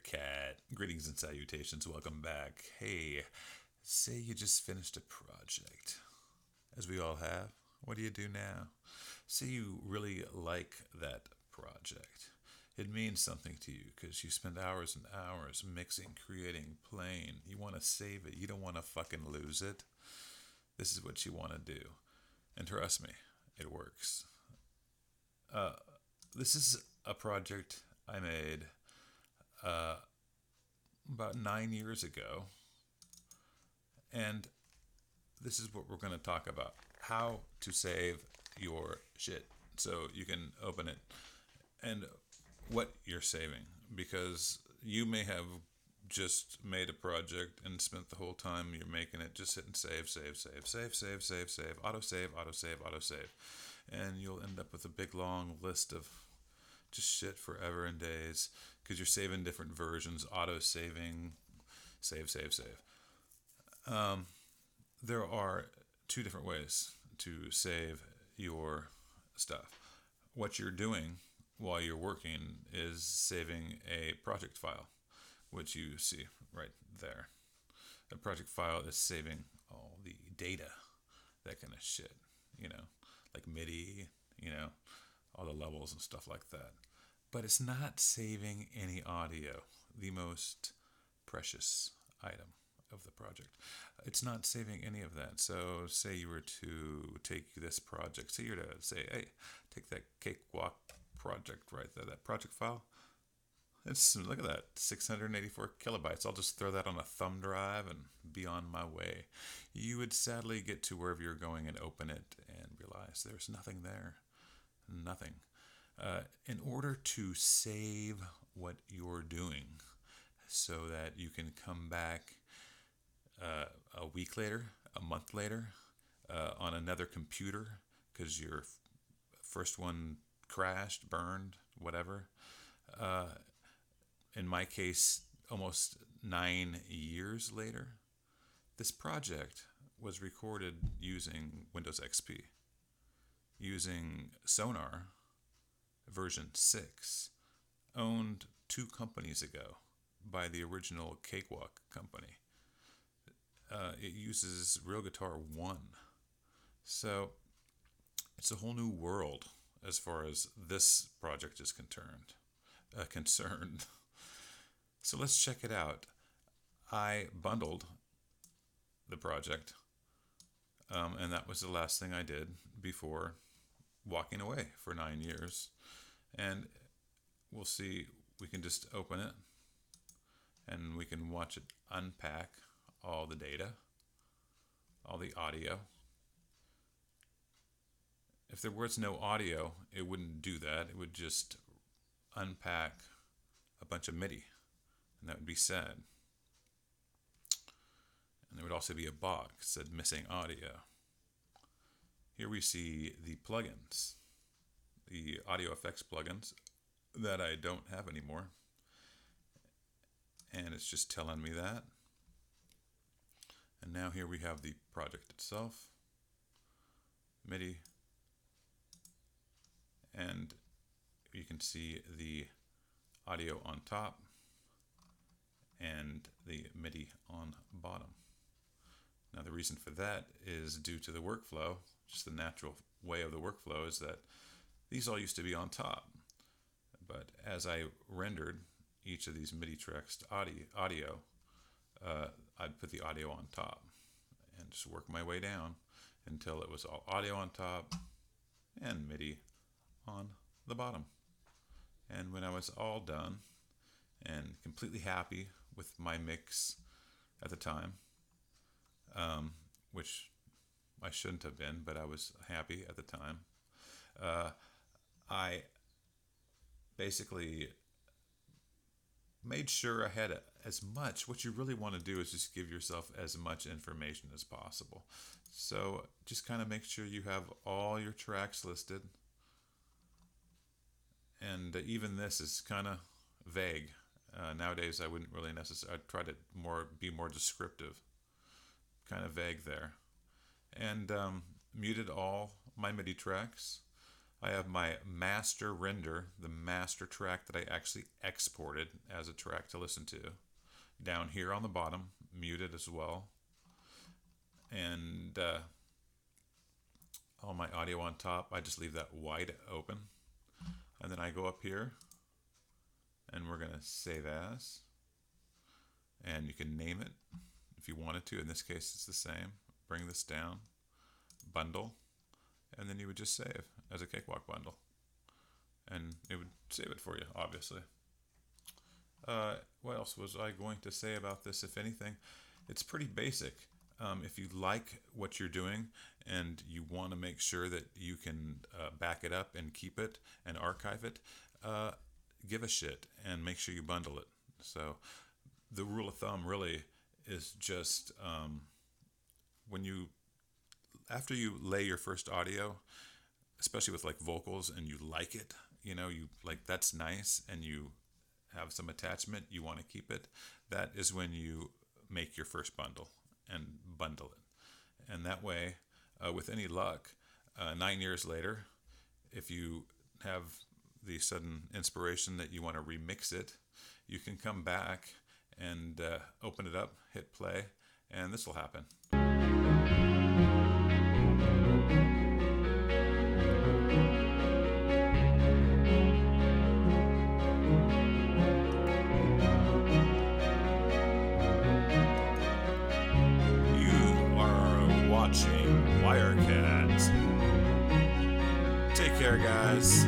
there, cat. Greetings and salutations. Welcome back. Hey, say you just finished a project, as we all have. What do you do now? Say you really like that project. It means something to you because you spend hours and hours mixing, creating, playing. You want to save it. You don't want to fucking lose it. This is what you want to do. And trust me, it works. Uh, this is a project I made uh, about 9 years ago, and this is what we're going to talk about: how to save your shit so you can open it, and what you're saving, because you may have just made a project and spent the whole time you're making it just hitting save, save, save, save, save, save, save, auto save, auto save, auto save, and you'll end up with a big long list of just shit forever and days because you're saving different versions, auto saving, save, save, save. Um, there are two different ways to save your stuff. What you're doing while you're working is saving a project file, which you see right there. A project file is saving all the data, that kind of shit, you know, like MIDI, you know, all the levels and stuff like that. But it's not saving any audio, the most precious item of the project. It's not saving any of that. So, say you were to take this project, say you were to say, hey, take that Cakewalk project right there, that project file. It's, look at that, 684 kilobytes. I'll just throw that on a thumb drive and be on my way. You would sadly get to wherever you're going and open it and realize there's nothing there. Nothing. In order to save what you're doing so that you can come back a week later, a month later, on another computer because your first one crashed, burned, whatever. Uh, in my case, almost 9 years later, this project was recorded using Windows XP, using Sonar version 6, owned 2 companies ago by the original Cakewalk company. It uses Real Guitar 1. So it's a whole new world as far as this project is concerned. So let's check it out. I bundled the project, and that was the last thing I did before walking away for 9 years. And we'll see, we can just open it and we can watch it unpack all the data, all the audio. If there was no audio, it wouldn't do that. It would just unpack a bunch of MIDI, and that would be sad. And there would also be a box that said missing audio. Here we see the plugins, the audio effects plugins that I don't have anymore. And it's just telling me that. And now here we have the project itself, MIDI, and you can see the audio on top and the MIDI on bottom. Now the reason for that is due to the workflow. Just the natural way of the workflow is that these all used to be on top, but as I rendered each of these MIDI tracks to audio, I'd put the audio on top and just work my way down until it was all audio on top and MIDI on the bottom. And when I was all done and completely happy with my mix at the time, which I shouldn't have been, but I was happy at the time, I basically made sure I had as much. What you really want to do is just give yourself as much information as possible. So just kind of make sure you have all your tracks listed. And even this is kind of vague. Nowadays, I wouldn't really necessarily. I'd try to be more descriptive. Kind of vague there. And muted all my MIDI tracks. I have my master render, the master track that I actually exported as a track to listen to, down here on the bottom, muted as well. And all my audio on top, I just leave that wide open. And then I go up here and we're going to save as. And you can name it if you wanted to. In this case, it's the same. Bring this down, bundle, and then you would just save as a Cakewalk bundle. And it would save it for you, obviously. What else was I going to say about this? If anything, it's pretty basic. If you like what you're doing and you want to make sure that you can back it up and keep it and archive it, give a shit and make sure you bundle it. So the rule of thumb really is just after you lay your first audio, especially with like vocals, and you like it, you like that's nice, and you have some attachment, you want to keep it, that is when you make your first bundle and bundle it. And that way, with any luck, 9 years later, if you have the sudden inspiration that you want to remix it, you can come back and open it up, hit play, and this will happen. You are watching Wirecat. Take care, guys.